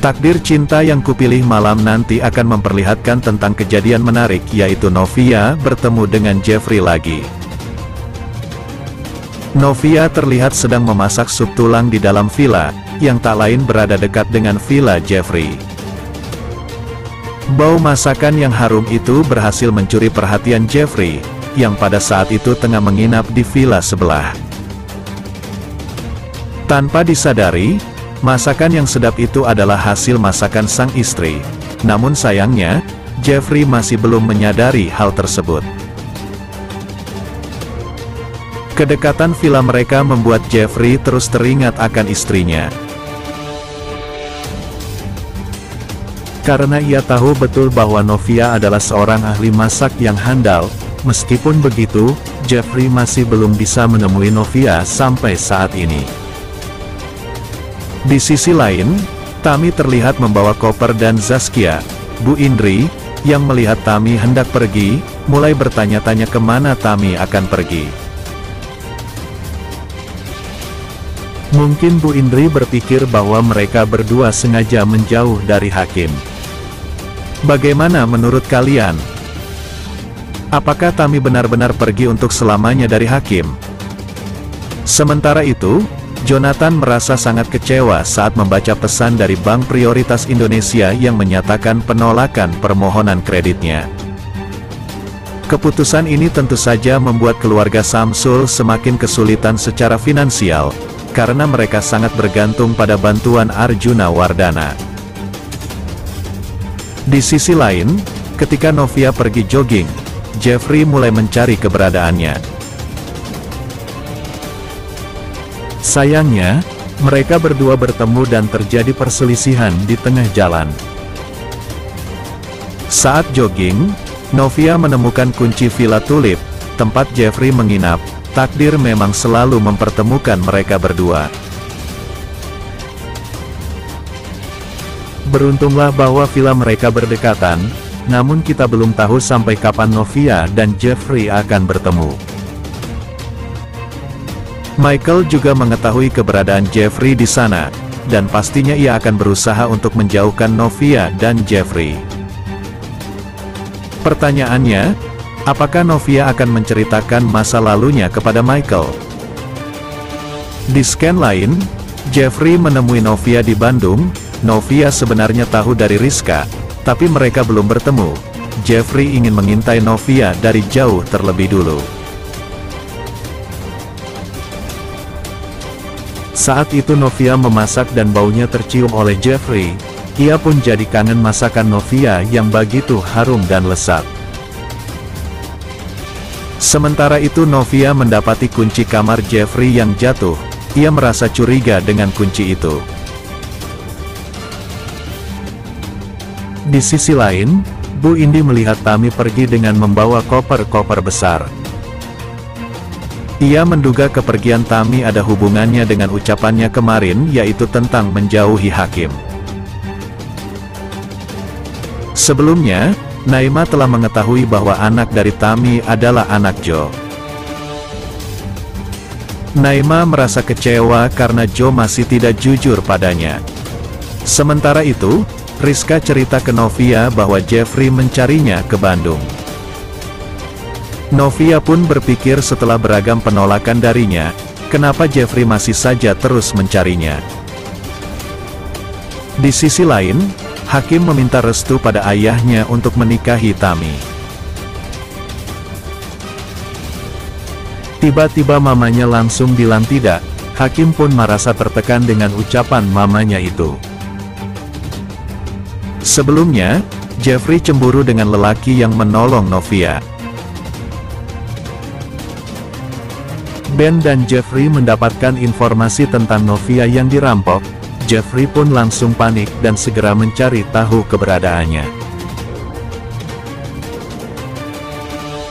Takdir Cinta Yang Kupilih malam nanti akan memperlihatkan tentang kejadian menarik, yaitu Novia bertemu dengan Jeffrey lagi. Novia terlihat sedang memasak sup tulang di dalam villa, yang tak lain berada dekat dengan villa Jeffrey. Bau masakan yang harum itu berhasil mencuri perhatian Jeffrey, yang pada saat itu tengah menginap di villa sebelah. Tanpa disadari, masakan yang sedap itu adalah hasil masakan sang istri. Namun sayangnya, Jeffrey masih belum menyadari hal tersebut. Kedekatan villa mereka membuat Jeffrey terus teringat akan istrinya. Karena ia tahu betul bahwa Novia adalah seorang ahli masak yang handal, meskipun begitu, Jeffrey masih belum bisa menemui Novia sampai saat ini. Di sisi lain, Tami terlihat membawa koper dan Zaskia, Bu Indri, yang melihat Tami hendak pergi, mulai bertanya-tanya kemana Tami akan pergi. Mungkin Bu Indri berpikir bahwa mereka berdua sengaja menjauh dari Hakim. Bagaimana menurut kalian? Apakah Tami benar-benar pergi untuk selamanya dari Hakim? Sementara itu, Jonathan merasa sangat kecewa saat membaca pesan dari Bank Prioritas Indonesia yang menyatakan penolakan permohonan kreditnya. Keputusan ini tentu saja membuat keluarga Samsul semakin kesulitan secara finansial, karena mereka sangat bergantung pada bantuan Arjuna Wardana. Di sisi lain, ketika Novia pergi jogging, Jeffrey mulai mencari keberadaannya. Sayangnya, mereka berdua bertemu dan terjadi perselisihan di tengah jalan. Saat jogging, Novia menemukan kunci Villa Tulip, tempat Jeffrey menginap. Takdir memang selalu mempertemukan mereka berdua. Beruntunglah bahwa villa mereka berdekatan, namun kita belum tahu sampai kapan Novia dan Jeffrey akan bertemu. Michael juga mengetahui keberadaan Jeffrey di sana, dan pastinya ia akan berusaha untuk menjauhkan Novia dan Jeffrey. Pertanyaannya, apakah Novia akan menceritakan masa lalunya kepada Michael? Di scan lain, Jeffrey menemui Novia di Bandung. Novia sebenarnya tahu dari Rizka, tapi mereka belum bertemu. Jeffrey ingin mengintai Novia dari jauh terlebih dulu. Saat itu Novia memasak dan baunya tercium oleh Jeffrey. Ia pun jadi kangen masakan Novia yang begitu harum dan lezat. Sementara itu Novia mendapati kunci kamar Jeffrey yang jatuh. Ia merasa curiga dengan kunci itu. Di sisi lain, Bu Indi melihat Tami pergi dengan membawa koper-koper besar. Ia menduga kepergian Tami ada hubungannya dengan ucapannya kemarin, yaitu tentang menjauhi Hakim. Sebelumnya, Naima telah mengetahui bahwa anak dari Tami adalah anak Jo. Naima merasa kecewa karena Jo masih tidak jujur padanya. Sementara itu, Rizka cerita ke Novia bahwa Jeffrey mencarinya ke Bandung. Novia pun berpikir setelah beragam penolakan darinya, kenapa Jeffrey masih saja terus mencarinya. Di sisi lain, Hakim meminta restu pada ayahnya untuk menikahi Tami. Tiba-tiba mamanya langsung bilang tidak. Hakim pun merasa tertekan dengan ucapan mamanya itu. Sebelumnya, Jeffrey cemburu dengan lelaki yang menolong Novia. Ben dan Jeffrey mendapatkan informasi tentang Novia yang dirampok. Jeffrey pun langsung panik dan segera mencari tahu keberadaannya.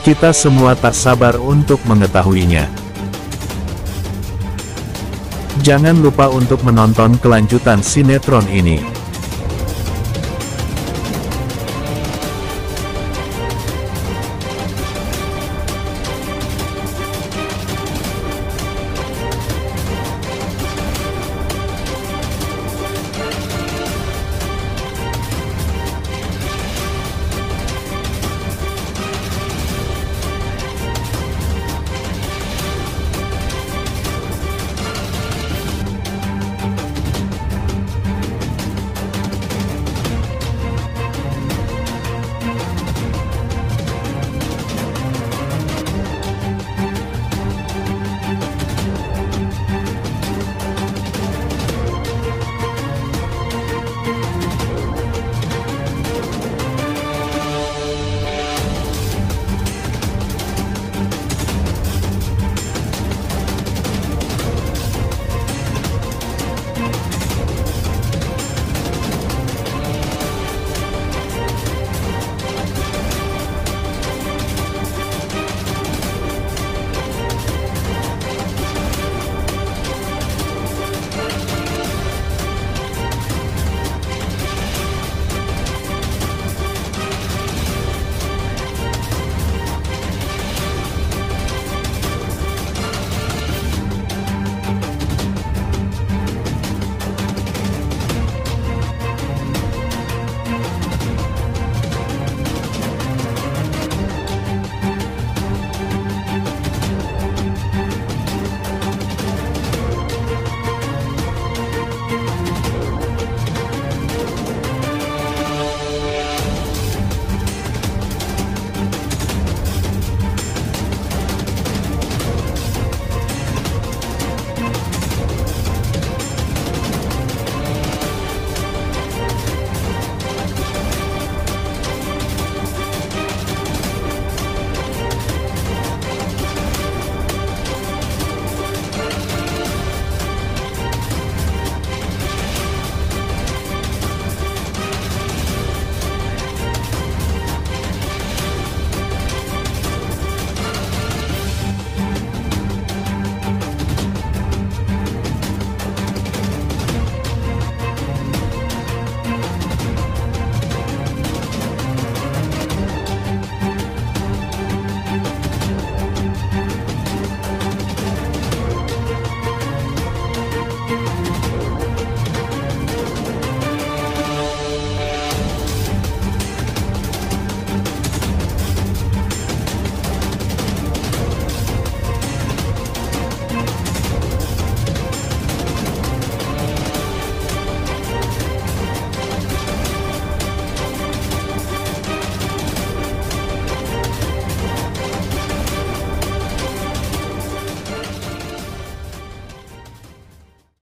Kita semua tak sabar untuk mengetahuinya. Jangan lupa untuk menonton kelanjutan sinetron ini.